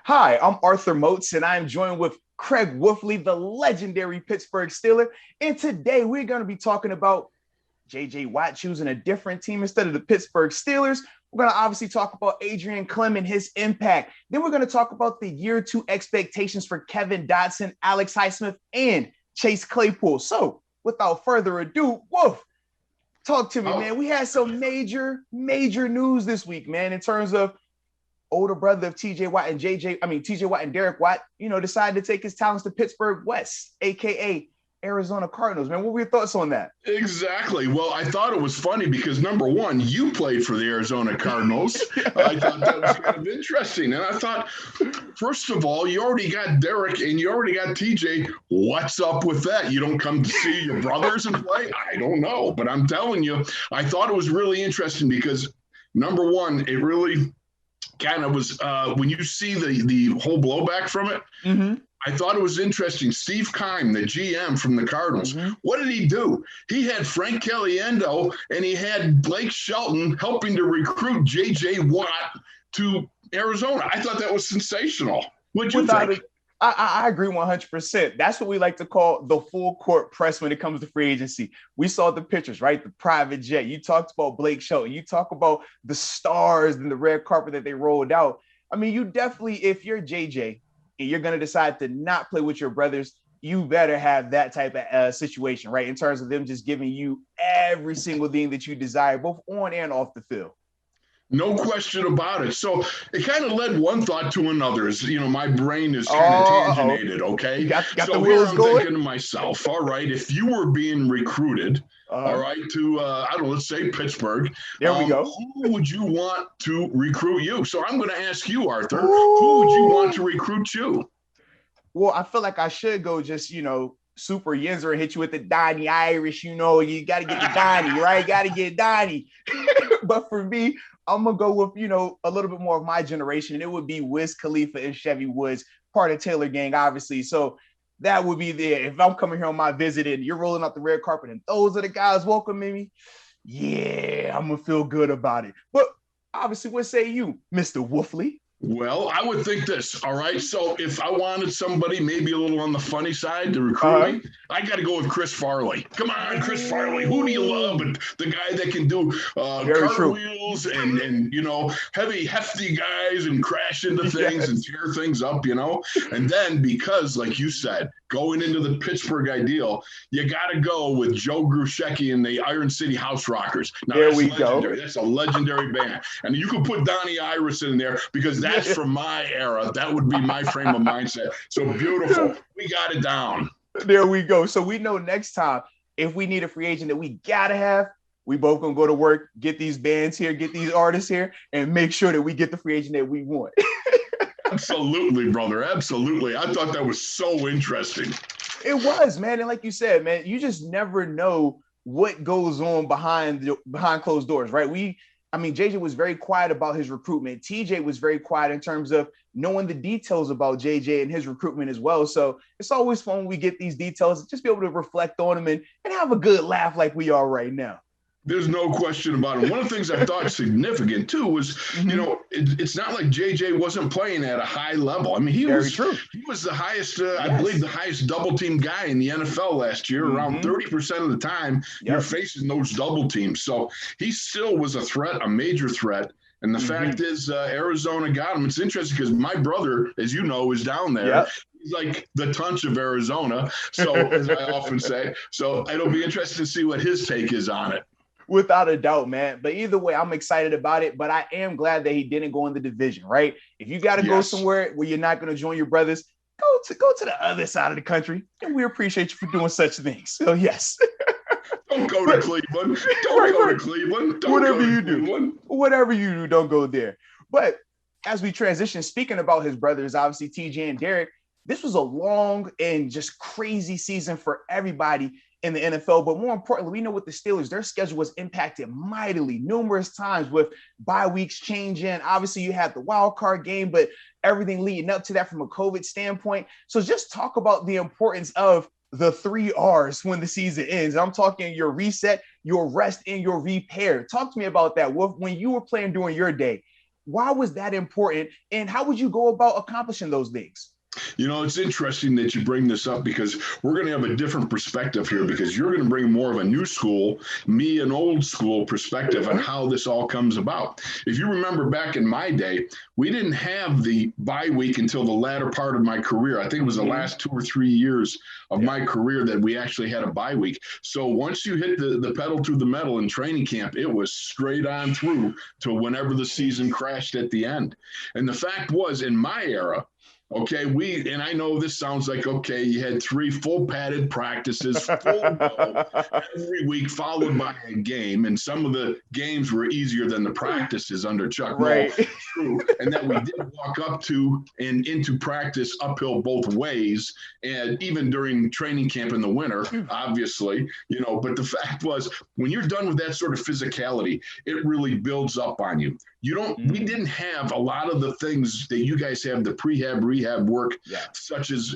Hi, I'm Arthur Moats, and I am joined with Craig Wolfley, the legendary Pittsburgh Steeler. And today we're going to be talking about J.J. Watt choosing a different team instead of the Pittsburgh Steelers. We're going to obviously talk about Adrian Klemm and his impact. Then we're going to talk about the year two expectations for Kevin Dotson, Alex Highsmith, and Chase Claypool. So without further ado, Wolf, talk to me, man. We had some major news this week, man, in terms of older brother of TJ Watt and TJ Watt and Derek Watt, decided to take his talents to Pittsburgh West, aka Arizona Cardinals. Man, what were your thoughts on that? Exactly. Well, I thought it was funny because number one, you played for the Arizona Cardinals. I thought that was kind of interesting. And I thought, first of all, you already got Derek and you already got TJ. What's up with that? You don't come to see your brothers and play? I don't know. But I'm telling you, I thought it was really interesting because number one, it really kind of was when you see the whole blowback from it, I thought it was interesting. Steve Keim, the GM from the Cardinals, what did he do? He had Frank Caliendo and he had Blake Shelton helping to recruit J.J. Watt to Arizona. I thought that was sensational. What'd you think? I agree 100%. That's what we like to call the full court press when it comes to free agency. We saw the pictures, right? The private jet. You talked about Blake Shelton. You talk about the stars and the red carpet that they rolled out. I mean, you definitely, if you're JJ and you're going to decide to not play with your brothers, you better have that type of situation, right? In terms of them just giving you every single thing that you desire, both on and off the field. No question about it. So it kind of led one thought to another. My brain is kind of tangentated, okay? Got so the wheels going. Thinking to myself, all right, if you were being recruited, all right, to, let's say Pittsburgh. There we go. Who would you want to recruit you? So I'm going to ask you, Arthur, who would you want to recruit you? Well, I feel like I should go just, super Yinzer and hit you with the Donnie Irish, you got to get the Donnie, right? Got to get Donnie. But for me, I'm going to go with, a little bit more of my generation. And it would be Wiz Khalifa and Chevy Woods, part of Taylor Gang, obviously. So that would be there. If I'm coming here on my visit and you're rolling out the red carpet and those are the guys welcoming me, yeah, I'm going to feel good about it. But obviously, what say you, Mr. Wolfley? Well, I would think this, all right? So if I wanted somebody maybe a little on the funny side to recruit me, I got to go with Chris Farley. Come on, Chris Farley. Who do you love? And the guy that can do cartwheels and heavy, hefty guys and crash into things and tear things up, And then because, like you said, going into the Pittsburgh ideal, you got to go with Joe Grusecki and the Iron City House Rockers. Now, there we go. That's a legendary band. And you could put Donnie Iris in there because that's from my era. That would be my frame of mindset. So beautiful. We got it down. There we go. So we know next time, if we need a free agent that we got to have, we both going to go to work, get these bands here, get these artists here, and make sure that we get the free agent that we want. Absolutely, brother. Absolutely. I thought that was so interesting. It was, man. And like you said, man, you just never know what goes on behind closed doors, right? JJ was very quiet about his recruitment. TJ was very quiet in terms of knowing the details about JJ and his recruitment as well. So it's always fun when we get these details, just be able to reflect on them and have a good laugh like we are right now. There's no question about it. One of the things I thought significant too was, it's not like JJ wasn't playing at a high level. I mean, he was the highest, I believe, the highest double team guy in the NFL last year. Around 30% of the time, you're facing those double teams. So he still was a threat, a major threat. And the fact is, Arizona got him. It's interesting because my brother, as you know, is down there. Yep. He's like the Tunch of Arizona. So as I often say, so it'll be interesting to see what his take is on it. Without a doubt, man. But either way, I'm excited about it. But I am glad that he didn't go in the division, right? If you got to go somewhere where you're not going to join your brothers, go to the other side of the country. And we appreciate you for doing such things. So, yes. Don't go to Cleveland. Don't go to Cleveland. Whatever you do, don't go there. But as we transition, speaking about his brothers, obviously TJ and Derek, this was a long and just crazy season for everybody in the NFL. But more importantly, we know with the Steelers, their schedule was impacted mightily numerous times with bye weeks changing. Obviously, you had the wild card game, but everything leading up to that from a COVID standpoint. So just talk about the importance of the 3 R's when the season ends. I'm talking your reset, your rest, and your repair. Talk to me about that. When you were playing during your day, Why was that important? And how would you go about accomplishing those things? It's interesting that you bring this up because we're going to have a different perspective here because you're going to bring more of a new school, me an old school perspective on how this all comes about. If you remember back in my day, we didn't have the bye week until the latter part of my career. I think it was the last 2 or 3 years of my career that we actually had a bye week. So once you hit the pedal to the metal in training camp, it was straight on through to whenever the season crashed at the end. And the fact was, in my era, okay, and I know this sounds like, okay, you had 3 full padded practices, full go, every week, followed by a game. And some of the games were easier than the practices under Chuck Noll. True. And that we did walk up to and into practice uphill both ways. And even during training camp in the winter, obviously, but the fact was, when you're done with that sort of physicality, it really builds up on you. We didn't have a lot of the things that you guys have, the prehab, rehab work, such as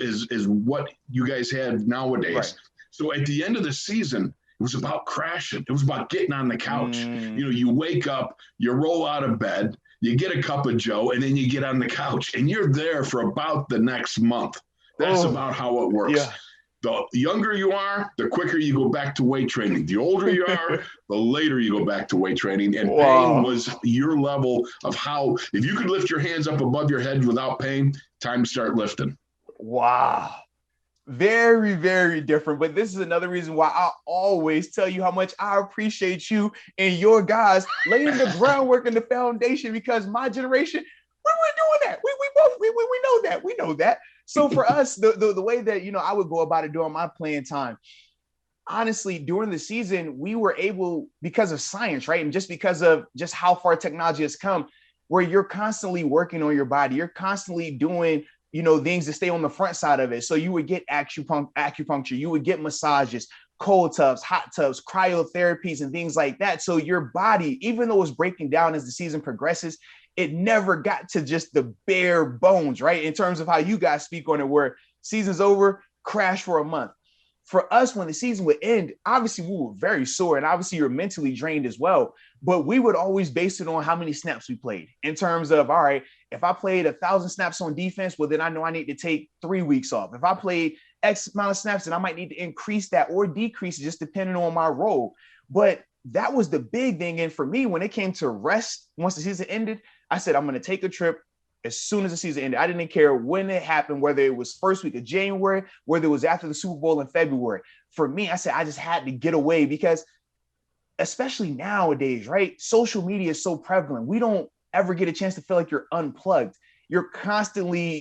what you guys had nowadays. Right. So at the end of the season, it was about crashing. It was about getting on the couch. You wake up, you roll out of bed, you get a cup of Joe, and then you get on the couch, and you're there for about the next month. That's about how it works. Yeah. The younger you are, the quicker you go back to weight training. The older you are, the later you go back to weight training. And pain was your level of how, if you could lift your hands up above your head without pain, time to start lifting. Wow. Very, very different. But this is another reason why I always tell you how much I appreciate you and your guys laying the groundwork and the foundation, because my generation, we were doing that. We know that. We know that. So for us, the way that, I would go about it during my playing time, honestly, during the season, we were able, because of science, right? And just because of just how far technology has come, where you're constantly working on your body, you're constantly doing, things to stay on the front side of it. So you would get acupuncture, you would get massages, cold tubs, hot tubs, cryotherapies, and things like that. So your body, even though it's breaking down as the season progresses, it never got to just the bare bones, right? In terms of how you guys speak on it, where season's over, crash for a month. For us, when the season would end, obviously we were very sore, and obviously you're mentally drained as well. But we would always base it on how many snaps we played, in terms of, all right, if I played 1,000 snaps on defense, well, then I know I need to take 3 weeks off. If I played X amount of snaps, then I might need to increase that or decrease it, just depending on my role. But that was the big thing. And for me, when it came to rest, once the season ended, I said, I'm going to take a trip as soon as the season ended. I didn't care when it happened, whether it was first week of January, whether it was after the Super Bowl in February. For me, I said, I just had to get away, because especially nowadays, right? Social media is so prevalent. We don't ever get a chance to feel like you're unplugged. You're constantly,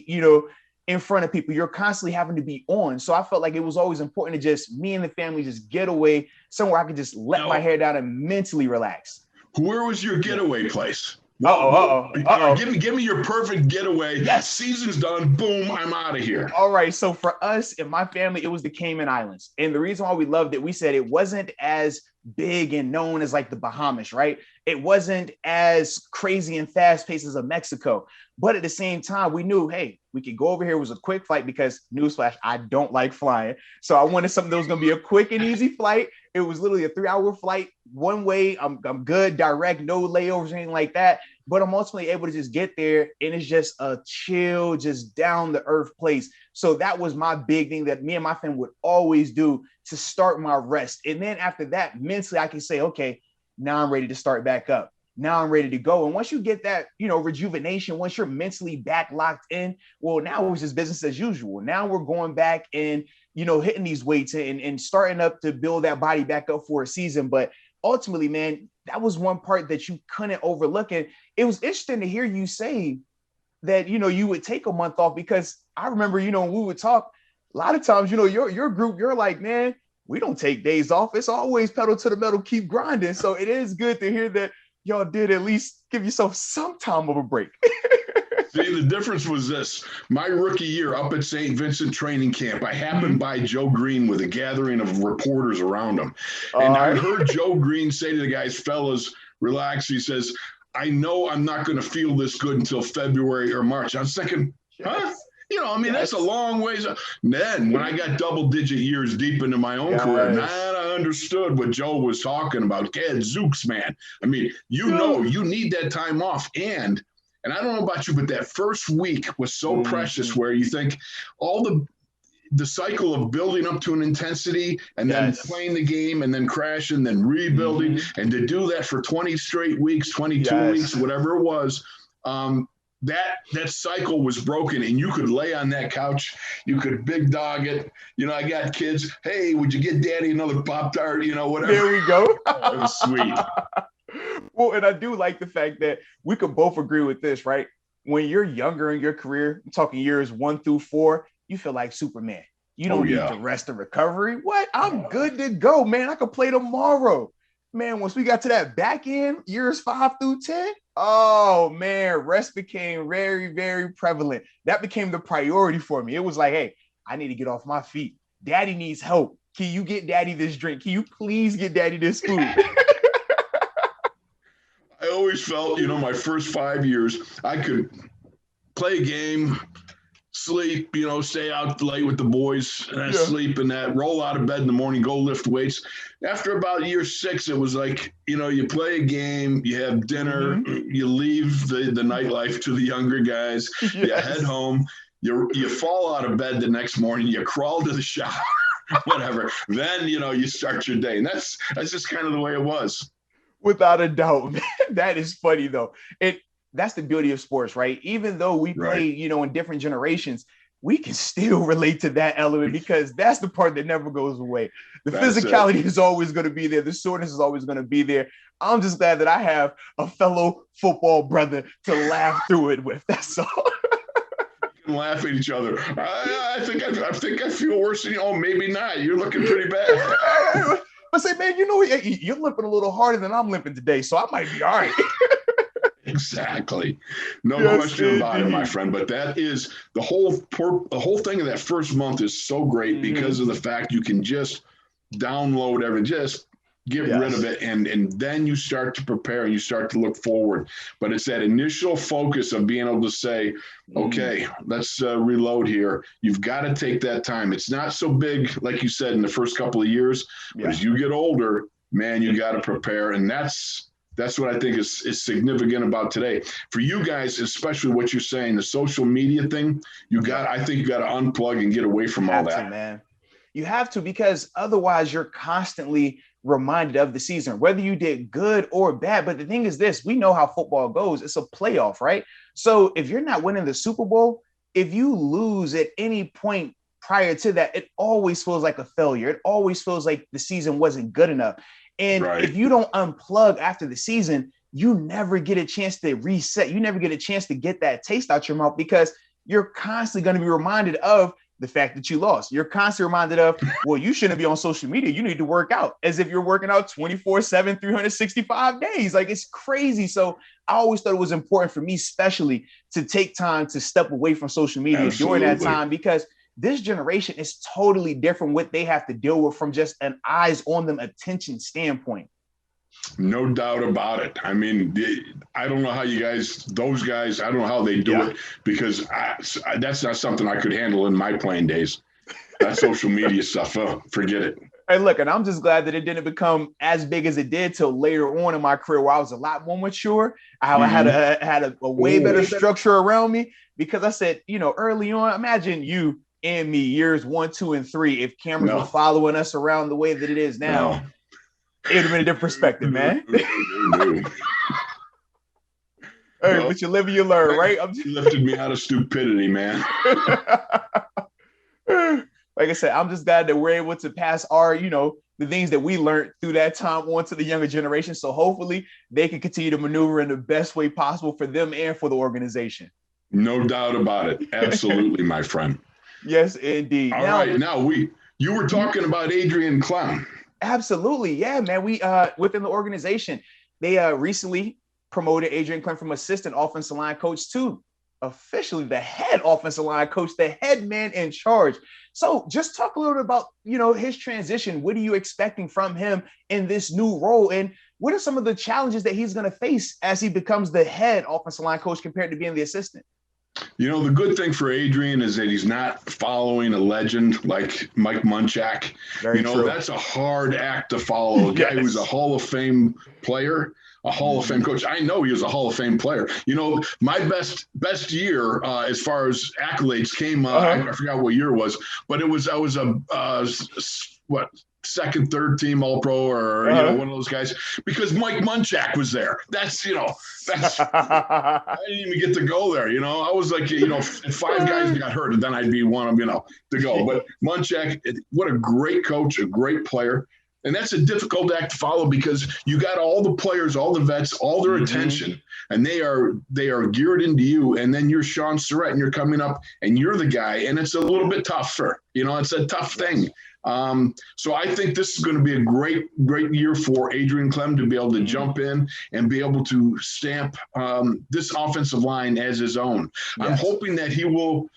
in front of people. You're constantly having to be on. So I felt like it was always important to just, me and the family, just get away somewhere I could just let my hair down and mentally relax. Where was your getaway place? Give me your perfect getaway. Yes. Season's done. Boom, I'm out of here. All right. So for us and my family, it was the Cayman Islands. And the reason why we loved it, we said it wasn't as big and known as like the Bahamas, right? It wasn't as crazy and fast paced as Mexico. But at the same time, we knew, hey, we could go over here. It was a quick flight, because newsflash, I don't like flying. So I wanted something that was going to be a quick and easy flight. It was literally a 3-hour flight, one way. I'm good, direct, no layovers or anything like that. But I'm ultimately able to just get there, and it's just a chill, just down the earth place. So that was my big thing that me and my family would always do to start my rest. And then after that, mentally, I can say, okay, now I'm ready to start back up. Now I'm ready to go. And once you get that, rejuvenation, once you're mentally back locked in, well, now it's just business as usual. Now we're going back and, hitting these weights and starting up to build that body back up for a season. But ultimately, man, that was one part that you couldn't overlook. And it was interesting to hear you say that, you would take a month off, because I remember, when we would talk, a lot of times, your group, you're like, man, we don't take days off. It's always pedal to the metal, keep grinding. So it is good to hear that y'all did at least give yourself some time of a break. See, the difference was this. My rookie year up at St. Vincent training camp, I happened by Joe Green with a gathering of reporters around him. And I heard Joe Green say to the guys, fellas, relax. He says, I know I'm not going to feel this good until February or March. I was thinking, huh? That's a long ways. Then when I got double-digit years deep into my own career, now I understood what Joe was talking about. Gadzooks, man. You need that time off. And And I don't know about you, but that first week was so precious, where you think all the cycle of building up to an intensity and then playing the game and then crashing, then rebuilding, and to do that for 20 straight weeks, 22 weeks, whatever it was, that cycle was broken, and you could lay on that couch, you could big dog it. I got kids. Hey, would you get daddy another Pop-Tart? Whatever. There we go. It was sweet. Well, and I do like the fact that we could both agree with this, right? When you're younger in your career, I'm talking years 1 through 4, you feel like Superman. You don't need the rest of recovery. What? I'm good to go, man. I could play tomorrow. Man, once we got to that back end, years 5 through 10, oh, man, rest became very, very prevalent. That became the priority for me. It was like, hey, I need to get off my feet. Daddy needs help. Can you get daddy this drink? Can you please get daddy this food? I always felt, my first 5 years, I could play a game, sleep, stay out late with the boys, and then sleep, and that roll out of bed in the morning, go lift weights. After about year 6, it was like, you play a game, you have dinner, you leave the nightlife to the younger guys, you head home, you fall out of bed the next morning, you crawl to the shower, whatever. Then, you start your day. And that's just kind of the way it was. Without a doubt, man. That is funny, though. That's the beauty of sports, right? Even though we play, in different generations, we can still relate to that element, because that's the part that never goes away. The physicality is always going to be there. The soreness is always going to be there. I'm just glad that I have a fellow football brother to laugh through it with. That's all. We can laugh at each other. I think I feel worse than you. Oh, maybe not. You're looking pretty bad. But say, man, you're limping a little harder than I'm limping today, so I might be all right. Exactly. No question about it, my friend. But that is the whole thing of that first month is so great because of the fact you can just download everything, just get rid of it. And then you start to prepare and you start to look forward. But it's that initial focus of being able to say, okay, let's reload here. You've got to take that time. It's not so big, like you said, in the first couple of years, but as you get older, man, you got to prepare. And that's what I think is significant about today. For you guys, especially what you're saying, the social media thing, I think you got to unplug and get away from all that. Man. You have to, because otherwise you're constantly reminded of the season, whether you did good or bad. But the thing is this, we know how football goes. It's a playoff, right? So if you're not winning the Super Bowl, if you lose at any point prior to that, it always feels like a failure. It always feels like the season wasn't good enough. And if you don't unplug after the season, you never get a chance to reset. You never get a chance to get that taste out your mouth, because you're constantly going to be reminded of the fact that you lost. You're constantly reminded of, well, you shouldn't be on social media. You need to work out, as if you're working out 24/7, 365 days. Like, it's crazy. So I always thought it was important for me, especially, to take time to step away from social media during that time, because this generation is totally different what they have to deal with from just an eyes on them attention standpoint. No doubt about it. I mean, I don't know how those guys, I don't know how they do it, because that's not something I could handle in my playing days. That social media stuff, forget it. Hey, look, and I'm just glad that it didn't become as big as it did till later on in my career, where I was a lot more mature. I had a way better structure around me, because I said, early on, imagine you and me years 1, 2, and 3, if cameras were following us around the way that it is now. It would have been a different perspective, man. Hey, but you live and you learn, right? You lifted me out of stupidity, man. Like I said, I'm just glad that we're able to pass our, the things that we learned through that time on to the younger generation. So hopefully they can continue to maneuver in the best way possible for them and for the organization. No doubt about it. Absolutely, my friend. Yes, indeed. All right. Now you were talking about Adrian Klemm. Absolutely. Yeah, man. We within the organization, they recently promoted Adrian Klemm from assistant offensive line coach to officially the head offensive line coach, the head man in charge. So just talk a little bit about, his transition. What are you expecting from him in this new role? And what are some of the challenges that he's going to face as he becomes the head offensive line coach compared to being the assistant? The good thing for Adrian is that he's not following a legend like Mike Munchak. Very true. That's a hard act to follow. A guy who's a Hall of Fame player, a Hall of Fame coach. I know he was a Hall of Fame player. You know, my best year as far as accolades came, I forgot what year it was, but I was a second, third team All Pro, or one of those guys, because Mike Munchak was there. That's I didn't even get to go there. I was like, if 5 guys got hurt, and then I'd be one of to go. But Munchak, what a great coach, a great player. And that's a difficult act to follow, because you got all the players, all the vets, all their attention, and they are geared into you. And then you're Sean Surratt, and you're coming up, and you're the guy, and it's a little bit tougher. It's a tough thing. So I think this is going to be a great year for Adrian Klemm to be able to jump in and be able to stamp this offensive line as his own. Yes. I'm hoping that he will.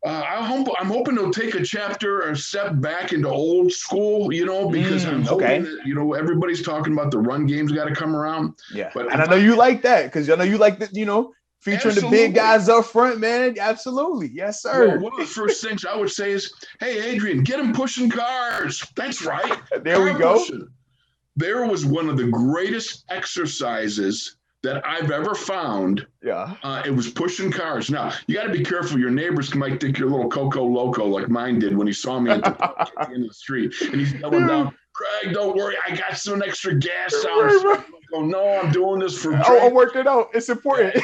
I'm hoping he'll take a chapter or a step back into old school, because I'm hoping that, everybody's talking about the run game's got to come around. Yeah. But I know you like that, because I know you like that, featuring the big guys up front, man. Absolutely. Yes, sir. Well, one of the first things I would say is, hey, Adrian, get him pushing cars. That's right. There we go. Pushing. There was one of the greatest exercises that I've ever found. Yeah. It was pushing cars. Now, you got to be careful. Your neighbors might think you're a little Coco Loco like mine did when he saw me at the end of the street. And he's yelling down, Craig, don't worry. I got some extra gas out. Oh, no, I'm doing this for I'm working out. It's important.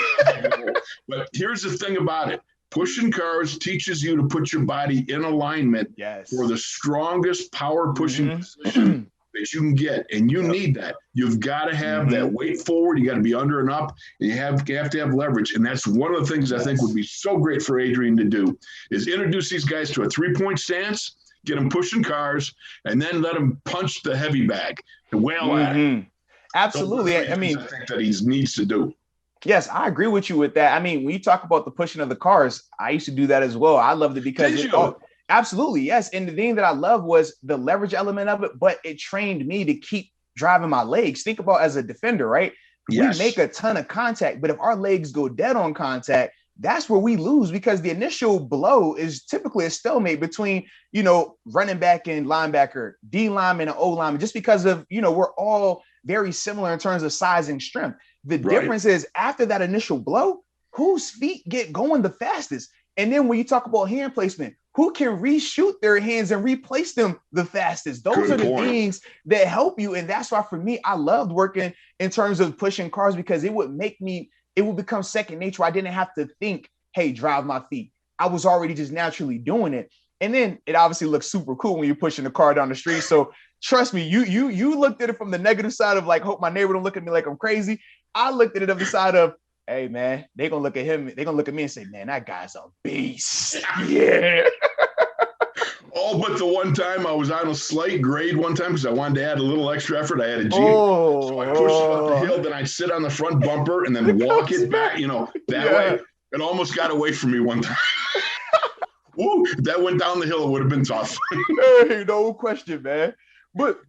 But here's the thing about it. Pushing cars teaches you to put your body in alignment for the strongest power pushing position that you can get, and you need that. You've got to have that weight forward. You got to be under and up, and you have to have leverage. And that's one of the things I think would be so great for Adrian to do, is introduce these guys to a 3-point stance, get them pushing cars, and then let them punch the heavy bag and wail at it. Absolutely. I mean, I think that he needs to do. Yes, I agree with you with that. I mean, when you talk about the pushing of the cars, I used to do that as well. I loved it because absolutely, yes. And the thing that I love was the leverage element of it, but it trained me to keep driving my legs. Think about as a defender, right? Yes. We make a ton of contact, but if our legs go dead on contact, that's where we lose, because the initial blow is typically a stalemate between, running back and linebacker, D lineman and O lineman, just because of, we're all very similar in terms of size and strength. The difference is after that initial blow, whose feet get going the fastest? And then when you talk about hand placement, who can reshoot their hands and replace them the fastest? Those are the things that help you. And that's why, for me, I loved working in terms of pushing cars, because it would become second nature. I didn't have to think, hey, drive my feet. I was already just naturally doing it. And then it obviously looks super cool when you're pushing the car down the street. So trust me, you looked at it from the negative side of like, hope my neighbor don't look at me like I'm crazy. I looked at it on the side of, hey, man, they're going to look at him. They're going to look at me and say, man, that guy's a beast. Yeah. All but the one time I was on a slight grade one time because I wanted to add a little extra effort. I had a Jeep. So I pushed it up the hill, then I'd sit on the front bumper and then walk it back, that way. It almost got away from me one time. Woo, if that went down the hill, it would have been tough. Hey, no question, man. But,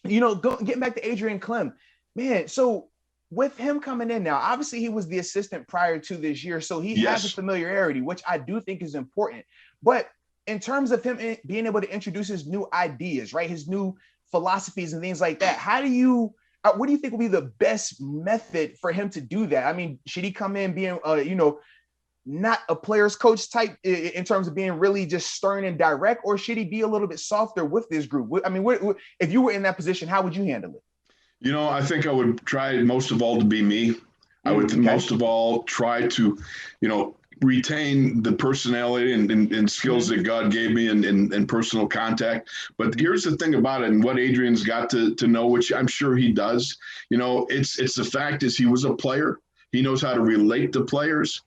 getting back to Adrian Klemm, man, so with him coming in now, obviously he was the assistant prior to this year, so he has a familiarity, which I do think is important. But in terms of him being able to introduce his new ideas, right, his new philosophies and things like that, what do you think will be the best method for him to do that? I mean, should he come in being, not a player's coach type in terms of being really just stern and direct, or should he be a little bit softer with this group? I mean, if you were in that position, how would you handle it? I think I would try most of all to be me. I would most of all try to, retain the personality and skills that God gave me and personal contact. But here's the thing about it, and what Adrian's got to know, which I'm sure he does, it's the fact is he was a player. He knows how to relate to players.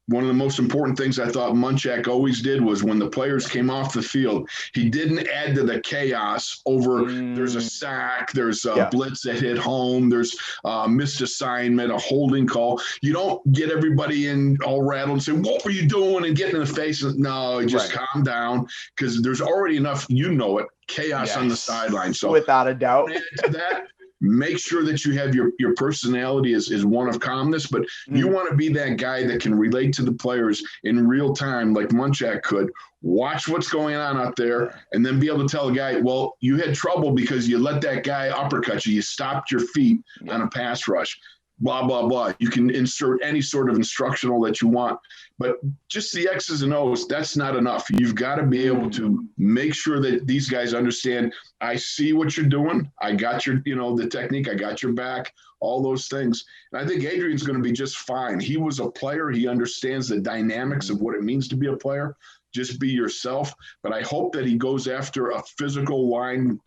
One of the most important things I thought Munchak always did was when the players came off the field, he didn't add to the chaos over there's a sack, there's a blitz that hit home, there's a missed assignment, a holding call. You don't get everybody in all rattled and say, what were you doing? And get in the face. No, just calm down, because there's already enough, chaos on the sideline. So without a doubt. Add to that. make sure that you have your personality is one of calmness, but you want to be that guy that can relate to the players in real time, like Munchak could. Watch what's going on out there, and then be able to tell a guy, well, you had trouble because you let that guy uppercut you. You stopped your feet on a pass rush. Blah, blah, blah. You can insert any sort of instructional that you want. But just the X's and O's, that's not enough. You've got to be able to make sure that these guys understand, I see what you're doing. I got your, the technique. I got your back, all those things. And I think Adrian's going to be just fine. He was a player. He understands the dynamics of what it means to be a player. Just be yourself. But I hope that he goes after a physical line,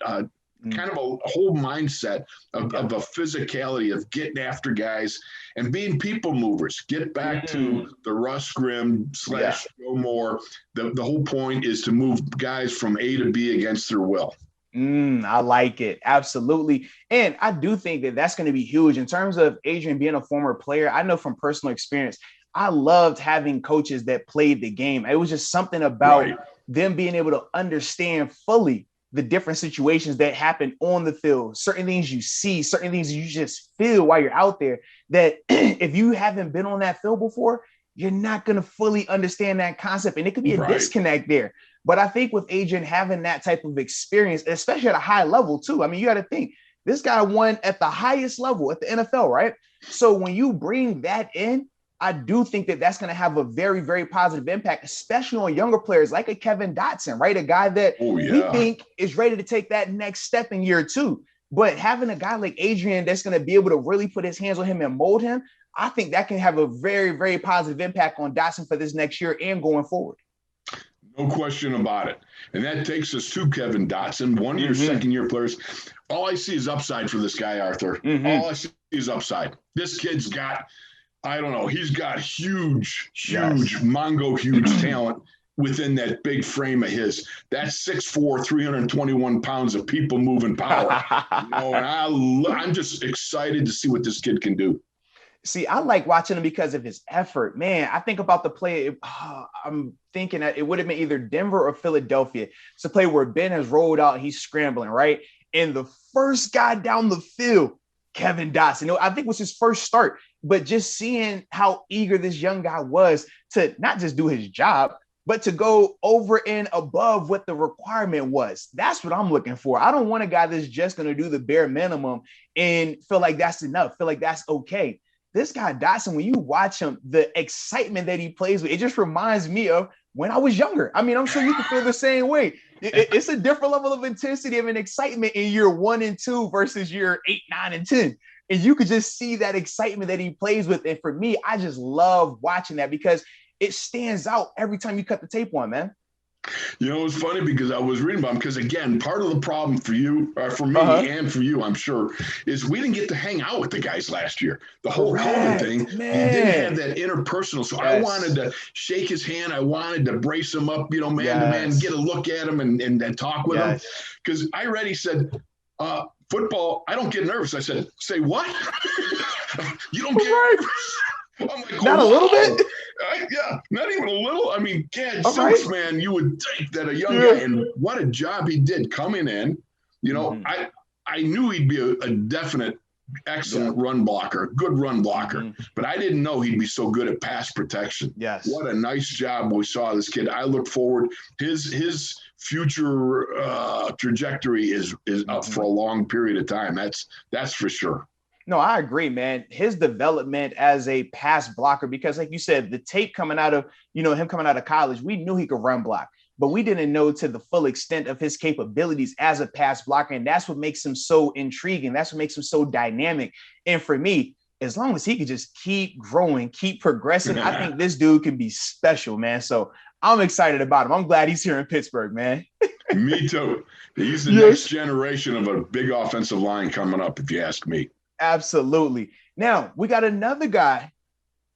kind of a whole mindset of a physicality of getting after guys and being people movers. Get back to the Russ Grimm / Joe Moore. The whole point is to move guys from A to B against their will. I like it. Absolutely. And I do think that that's going to be huge in terms of Adrian being a former player. I know from personal experience, I loved having coaches that played the game. It was just something about them being able to understand fully the different situations that happen on the field, certain things you see, certain things you just feel while you're out there, that if you haven't been on that field before, you're not going to fully understand that concept. And it could be a disconnect there. But I think with Adrian having that type of experience, especially at a high level too, I mean, you got to think this guy won at the highest level at the NFL, right? So when you bring that in, I do think that that's going to have a very, very positive impact, especially on younger players like a Kevin Dotson, right? A guy that we think is ready to take that next step in year 2. But having a guy like Adrian that's going to be able to really put his hands on him and mold him, I think that can have a very, very positive impact on Dotson for this next year and going forward. No question about it. And that takes us to Kevin Dotson, one of your second-year players. All I see is upside for this guy, Arthur. All I see is upside. This kid's got – I don't know. He's got huge talent within that big frame of his. That's 6'4", 321 pounds of people moving power. And I'm just excited to see what this kid can do. See, I like watching him because of his effort. Man, I think about the play. I'm thinking that it would have been either Denver or Philadelphia. It's a play where Ben has rolled out and he's scrambling, right? And the first guy down the field, Kevin Dotson, I think was his first start. But just seeing how eager this young guy was to not just do his job, but to go over and above what the requirement was. That's what I'm looking for. I don't want a guy that's just going to do the bare minimum and feel like that's enough, feel like that's okay. This guy Dotson, when you watch him, the excitement that he plays with, it just reminds me of when I was younger. I mean, I'm sure you can feel the same way. It's a different level of intensity of an excitement in year 1 and 2 versus year 8, 9, and 10. And you could just see that excitement that he plays with. And for me, I just love watching that because it stands out every time you cut the tape on, man. It's funny because I was reading about him because, again, part of the problem for you, for me and for you, I'm sure, is we didn't get to hang out with the guys last year. The whole COVID thing, man. You didn't have that interpersonal. So I wanted to shake his hand. I wanted to brace him up, man to man, get a look at him and talk with him. Because I already said, football, I don't get nervous. I said, say what? You don't get nervous? I'm like, not a little bit? Not even a little. I mean, gadzooks, man, you would think that a young guy, and what a job he did coming in. I knew he'd be a definite excellent run blocker, good run blocker, but I didn't know he'd be so good at pass protection. Yes. What a nice job we saw this kid. I look forward. His future trajectory is up for a long period of time. That's for sure. No, I agree, man. His development as a pass blocker, because like you said, the tape coming out of, him coming out of college, we knew he could run block, but we didn't know to the full extent of his capabilities as a pass blocker. And that's what makes him so intriguing. That's what makes him so dynamic. And for me, as long as he could just keep growing, keep progressing, I think this dude can be special, man. So I'm excited about him. I'm glad he's here in Pittsburgh, man. Me too. He's the next generation of a big offensive line coming up, if you ask me. Absolutely. Now, we got another guy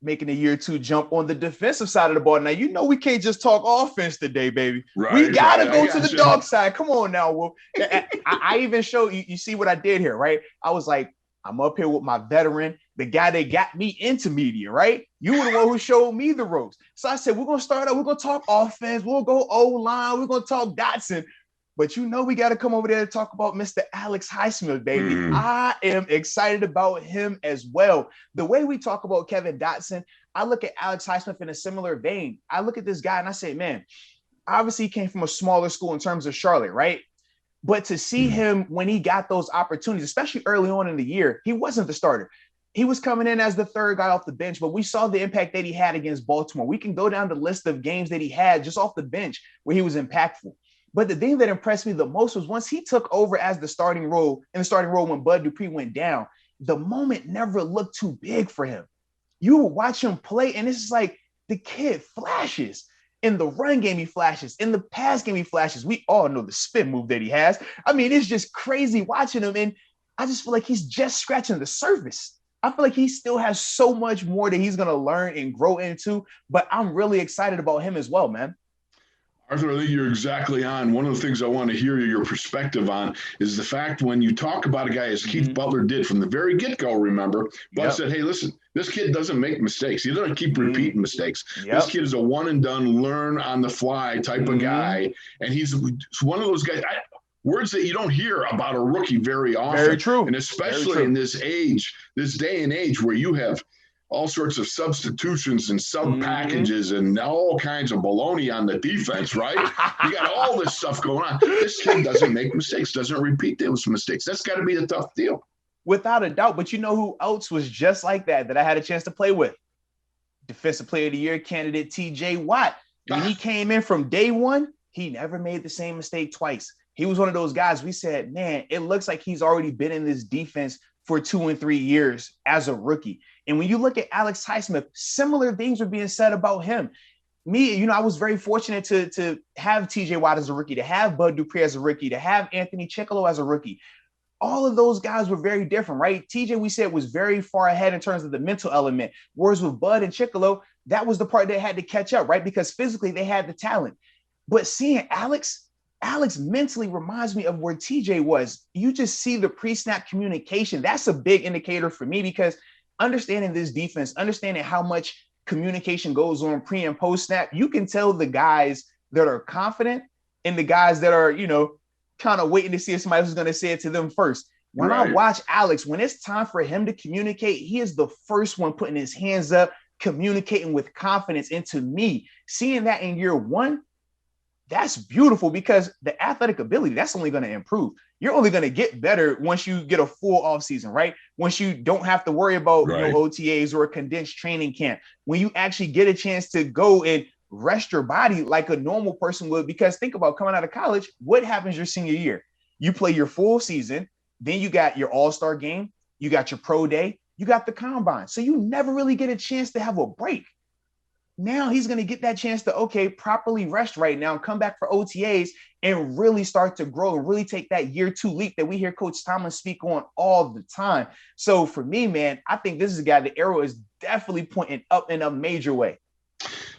making a year 2 jump on the defensive side of the ball. Now, we can't just talk offense today, baby. We got to go to the dog side. Come on now, Wolf. I even show you see what I did here, right? I was like, I'm up here with my veteran, the guy that got me into media, right? You were the one who showed me the ropes. So I said, we're going to start out. We're going to talk offense. We'll go O-line. We're going to talk Dotson. But we got to come over there to talk about Mr. Alex Highsmith, baby. I am excited about him as well. The way we talk about Kevin Dotson, I look at Alex Highsmith in a similar vein. I look at this guy and I say, man, obviously he came from a smaller school in terms of Charlotte, right? But to see him when he got those opportunities, especially early on in the year, he wasn't the starter. He was coming in as the third guy off the bench, but we saw the impact that he had against Baltimore. We can go down the list of games that he had just off the bench where he was impactful. But the thing that impressed me the most was once he took over as the starting role when Bud Dupree went down, the moment never looked too big for him. You would watch him play, and it's like the kid flashes. In the run game, he flashes. In the pass game, he flashes. We all know the spin move that he has. I mean, it's just crazy watching him, and I just feel like he's just scratching the surface. I feel like he still has so much more that he's going to learn and grow into, but I'm really excited about him as well, man. Arthur, I think you're exactly on. One of the things I want to hear your perspective on is the fact when you talk about a guy as Keith Butler did from the very get-go, remember, Bud said, hey, listen, this kid doesn't make mistakes. He doesn't keep repeating mistakes. This kid is a one-and-done, learn-on-the-fly type of guy, and he's one of those guys words that you don't hear about a rookie very often. Very true. And especially in this day and age where you have all sorts of substitutions and sub packages and all kinds of baloney on the defense, right? You got all this stuff going on. This kid doesn't make mistakes, doesn't repeat those mistakes. That's got to be a tough deal. Without a doubt. But you know who else was just like that I had a chance to play with? Defensive Player of the Year candidate TJ Watt. When he came in from day one, he never made the same mistake twice. He was one of those guys we said, man, it looks like he's already been in this defense for 2 and 3 years as a rookie. And when you look at Alex Highsmith, similar things were being said about him. I was very fortunate to have TJ Watt as a rookie, to have Bud Dupree as a rookie, to have Anthony Chickillo as a rookie. All of those guys were very different, right? TJ, we said, was very far ahead in terms of the mental element. Whereas with Bud and Chickillo, that was the part that had to catch up, right? Because physically they had the talent. But seeing Alex mentally reminds me of where TJ was. You just see the pre-snap communication. That's a big indicator for me because understanding this defense, understanding how much communication goes on pre and post snap, you can tell the guys that are confident and the guys that are, kind of waiting to see if somebody else is going to say it to them first. When I watch Alex, when it's time for him to communicate, he is the first one putting his hands up, communicating with confidence. And to me, seeing that in year one, that's beautiful because the athletic ability, that's only going to improve. You're only going to get better once you get a full offseason, right? Once you don't have to worry about OTAs or a condensed training camp, when you actually get a chance to go and rest your body like a normal person would. Because think about coming out of college, what happens your senior year? You play your full season, then you got your all-star game, you got your pro day, you got the combine. So you never really get a chance to have a break. Now he's going to get that chance to, properly rest right now and come back for OTAs and really start to grow and really take that year 2 leap that we hear Coach Tomlin speak on all the time. So for me, man, I think this is a guy, the arrow is definitely pointing up in a major way.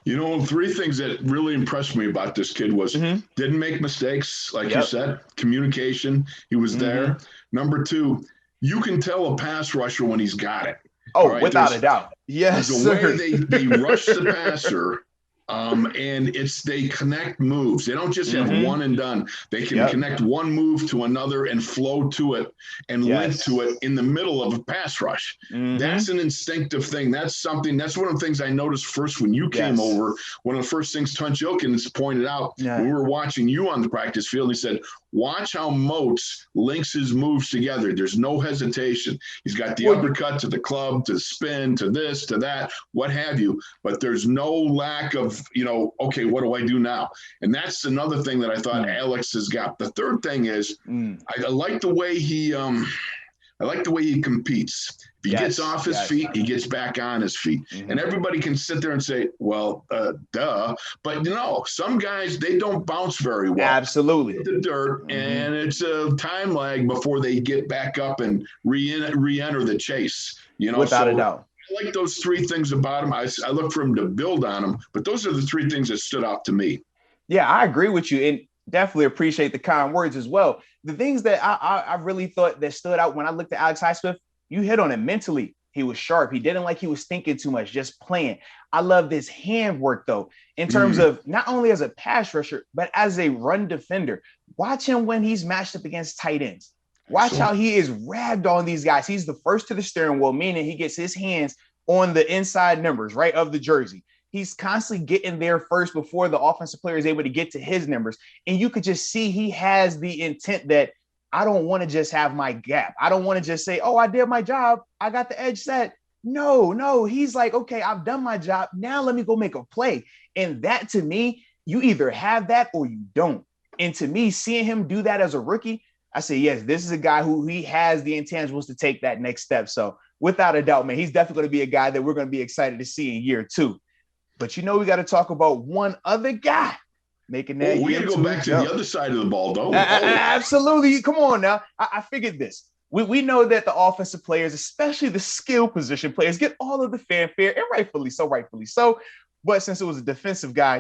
3 things that really impressed me about this kid was didn't make mistakes, like you said, communication, he was there. Number 2, you can tell a pass rusher when he's got it. Oh, right? Without a doubt. Yes, the way they rush the passer, and they connect moves. They don't just have one and done. They can connect one move to another and flow to it and link to it in the middle of a pass rush. That's an instinctive thing. That's one of the things I noticed first when you came over. One of the first things Tunch Ilkins pointed out when we were watching you on the practice field, he said, watch how Moats links his moves together. There's no hesitation. He's got the uppercut to the club, to the spin, to this, to that, what have you. But there's no lack of, what do I do now? And that's another thing that I thought Alex has got. The third thing is I like the way he competes. If he gets off his feet, he gets back on his feet. And everybody can sit there and say, well, duh. But some guys, they don't bounce very well. Absolutely. The dirt, and it's a time lag before they get back up and re-enter the chase. Without a doubt. I like those 3 things about him. I look for him to build on them, but those are the 3 things that stood out to me. Yeah, I agree with you. And definitely appreciate the kind words as well. The things that I really thought that stood out when I looked at Alex Highsmith, you hit on it mentally. He was sharp. He didn't like he was thinking too much, just playing. I love his handwork, though, in terms of not only as a pass rusher, but as a run defender. Watch him when he's matched up against tight ends. Watch how he is ragged on these guys. He's the first to the steering wheel, meaning he gets his hands on the inside numbers, right, of the jersey. He's constantly getting there first before the offensive player is able to get to his numbers. And you could just see he has the intent that I don't want to just have my gap. I don't want to just say, oh, I did my job. I got the edge set. No. He's like, okay, I've done my job. Now let me go make a play. And that, to me, you either have that or you don't. And to me, seeing him do that as a rookie, I say, yes, this is a guy who he has the intangibles to take that next step. So without a doubt, man, he's definitely going to be a guy that we're going to be excited to see in year 2. But, we got to talk about one other guy making that. We got to go back to the other side of the ball, though. Absolutely. Come on now. I figured this. We know that the offensive players, especially the skill position players, get all of the fanfare, and rightfully so. But since it was a defensive guy,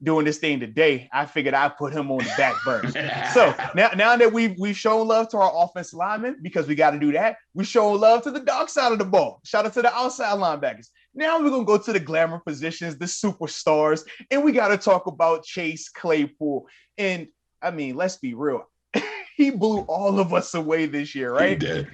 doing this thing today, I figured I'd put him on the back burner. So now that we've shown love to our offensive linemen, because we got to do that, we show love to the dark side of the ball. Shout out to the outside linebackers. Now we're going to go to the glamour positions, the superstars, and we got to talk about Chase Claypool. And, I mean, let's be real. He blew all of us away this year, right? He did.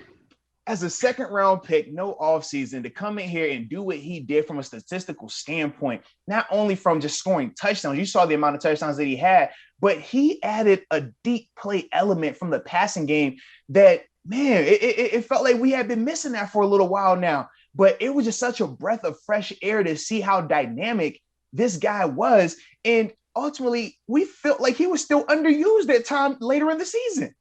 As a second-round pick, no offseason, to come in here and do what he did from a statistical standpoint, not only from just scoring touchdowns, you saw the amount of touchdowns that he had, but he added a deep play element from the passing game that, man, it felt like we had been missing that for a little while now. But it was just such a breath of fresh air to see how dynamic this guy was. And ultimately, we felt like he was still underused at time later in the season.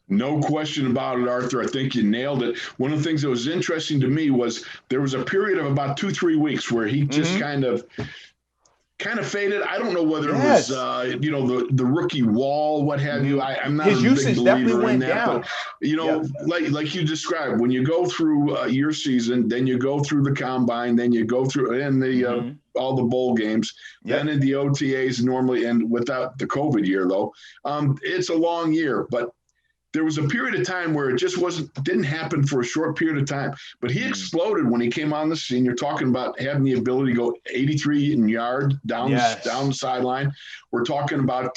No question about it, Arthur. I think you nailed it. One of the things that was interesting to me was there was a period of about 2-3 weeks where he just kind of faded. I don't know whether it was, the rookie wall, what have you. I'm not his a usage big definitely believer in went that, down. but like you described, when you go through your season, then you go through the combine, then you go through all the bowl games, then in the OTAs normally, and without the COVID year though, it's a long year, but there was a period of time where it just didn't happen for a short period of time, but he exploded when he came on the scene. You're talking about having the ability to go 83 in yard down the sideline. We're talking about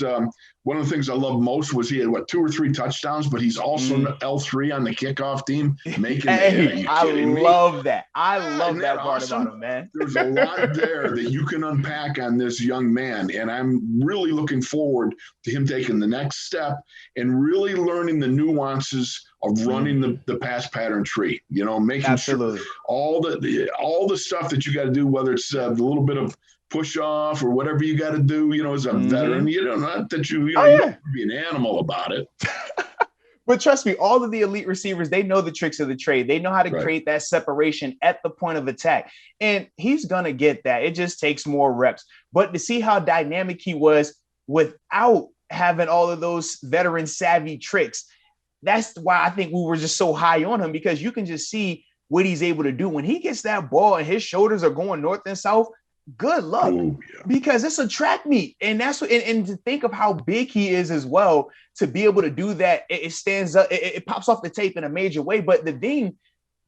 one of the things I love most was he had 2 or 3 touchdowns, but he's also L3 on the kickoff team making. I love that. I love that part about him, man. There's a lot there that you can unpack on this young man, and I'm really looking forward to him taking the next step and really learning the nuances of running the pass pattern tree. Making sure all the stuff that you got to do, whether it's the little bit of push off or whatever you got to do, as a veteran, not that you don't be an animal about it. But trust me, all of the elite receivers, they know the tricks of the trade. They know how to create that separation at the point of attack. And he's going to get that. It just takes more reps. But to see how dynamic he was without having all of those veteran savvy tricks, that's why I think we were just so high on him, because you can just see what he's able to do. When he gets that ball and his shoulders are going north and south, good luck, because it's a track meet. And that's what, and to think of how big he is as well, to be able to do that, it stands up, it pops off the tape in a major way. But the thing,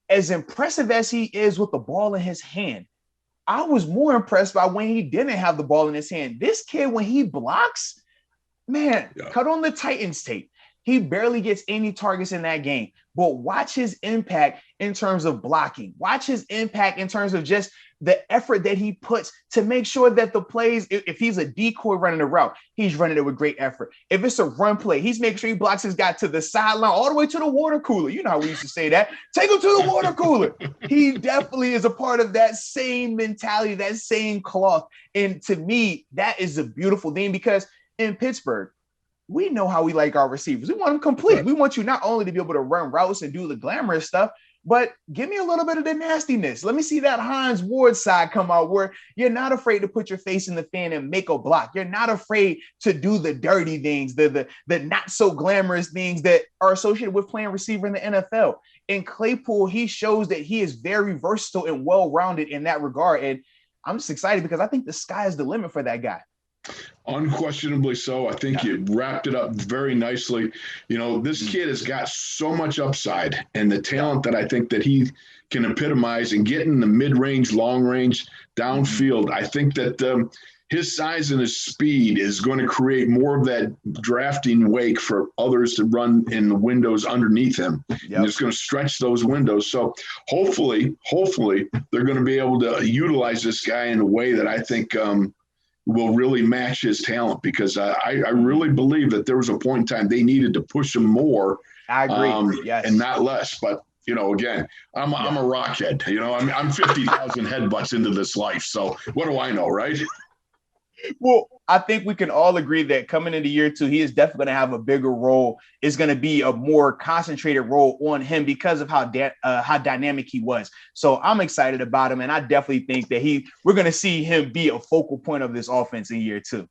as impressive as he is with the ball in his hand, I was more impressed by when he didn't have the ball in his hand. This kid, when he blocks, man, cut on the Titans tape. He barely gets any targets in that game. But watch his impact in terms of blocking. Watch his impact in terms of just the effort that he puts to make sure that the plays, if he's a decoy running a route, he's running it with great effort. If it's a run play, he's making sure he blocks his guy to the sideline, all the way to the water cooler. You know how we used to say that. Take him to the water cooler. He definitely is a part of that same mentality, that same cloth. And to me, that is a beautiful thing, because in Pittsburgh, we know how we like our receivers. We want them complete. Right. We want you not only to be able to run routes and do the glamorous stuff, but give me a little bit of the nastiness. Let me see that Hines Ward side come out, where you're not afraid to put your face in the fan and make a block. You're not afraid to do the dirty things, the not so glamorous things that are associated with playing receiver in the NFL. And Claypool, he shows that he is very versatile and well-rounded in that regard. And I'm just excited because I think the sky is the limit for that guy. Unquestionably so. I think you wrapped it up very nicely. This kid has got so much upside and the talent that I think that he can epitomize and get in the mid-range, long-range, downfield. I think that his size and his speed is going to create more of that drafting wake for others to run in the windows underneath him. And it's going to stretch those windows. So hopefully, they're going to be able to utilize this guy in a way that I think will really match his talent, because I really believe that there was a point in time they needed to push him more. I agree. Yes. And not less. But again, I'm a rockhead. I'm 50,000 headbutts into this life. So what do I know, right? Well, I think we can all agree that coming into year 2, he is definitely going to have a bigger role. It's going to be a more concentrated role on him because of how dynamic he was. So I'm excited about him, and I definitely think that we're going to see him be a focal point of this offense in year 2.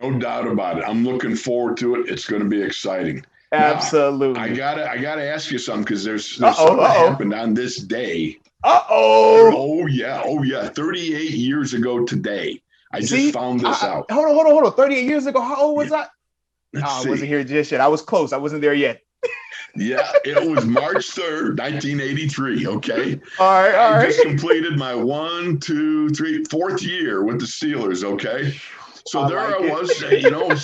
No doubt about it. I'm looking forward to it. It's going to be exciting. Absolutely. Now, I gotta ask you something, because there's something that happened on this day. Oh yeah. 38 years ago today. I just found this out. Hold on. 38 years ago, how old was I? I wasn't here just yet. I was close. I wasn't there yet. Yeah, it was March 3rd, 1983. Okay. All right. I just completed my 4th year with the Steelers. Okay. So I was,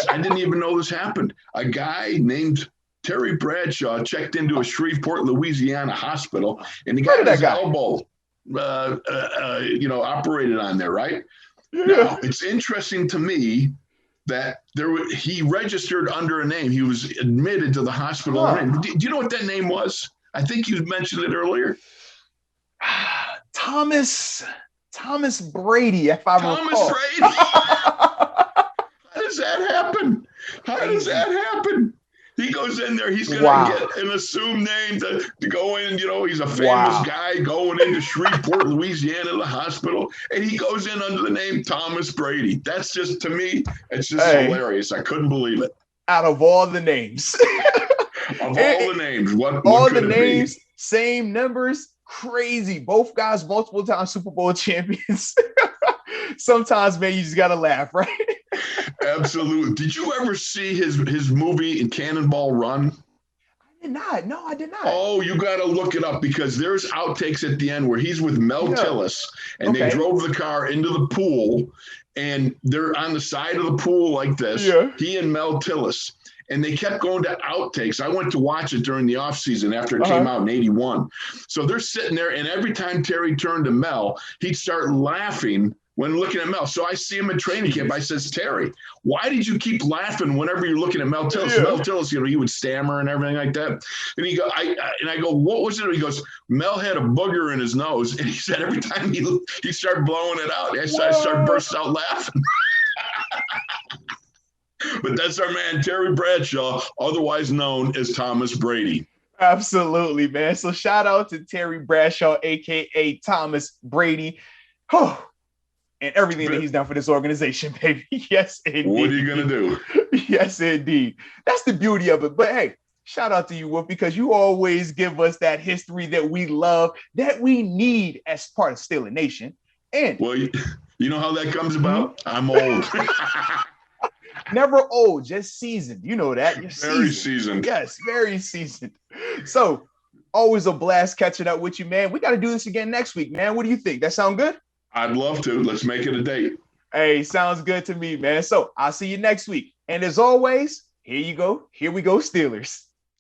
I didn't even know this happened. A guy named Terry Bradshaw checked into a Shreveport, Louisiana hospital, and he got his elbow, operated on there, right? Yeah. Now, it's interesting to me that he registered under a name. He was admitted to the hospital. Do you know what that name was? I think you mentioned it earlier. Thomas Brady, if I recall. Thomas Brady. How does that happen? He goes in there. He's going to get an assumed name to go in. He's a famous guy going into Shreveport, Louisiana, the hospital. And he goes in under the name Thomas Brady. That's just, to me, it's just hilarious. I couldn't believe it. Out of all the names. What could the names, same numbers, crazy. Both guys, multiple time Super Bowl champions. Sometimes, man, you just got to laugh, right? Absolutely. Did you ever see his movie in Cannonball Run? I did not. No, I did not. Oh, you got to look it up, because there's outtakes at the end where he's with Mel Tillis, and they drove the car into the pool, and they're on the side of the pool like this, he and Mel Tillis. And they kept going to outtakes. I went to watch it during the offseason after it came out in 81. So they're sitting there, and every time Terry turned to Mel, he'd start laughing when looking at Mel. So I see him at training camp. I says, Terry, why did you keep laughing whenever you're looking at Mel Tillis? Mel Tillis, he would stammer and everything like that. And I go, what was it? He goes, Mel had a booger in his nose. And he said every time he started blowing it out, I started bursting out laughing. But that's our man, Terry Bradshaw, otherwise known as Thomas Brady. Absolutely, man. So shout out to Terry Bradshaw, a.k.a. Thomas Brady. And everything that he's done for this organization, baby. Yes, indeed. What are you going to do? Yes, indeed. That's the beauty of it. But hey, shout out to you, Wolf, because you always give us that history that we love, that we need as part of Steeler Nation. And well, you know how that comes about? I'm old. Never old, just seasoned. You know that. You're very seasoned. Yes, very seasoned. So always a blast catching up with you, man. We got to do this again next week, man. What do you think? That sound good? I'd love to. Let's make it a date. Hey, sounds good to me, man. So I'll see you next week. And as always, here you go. Here we go, Steelers.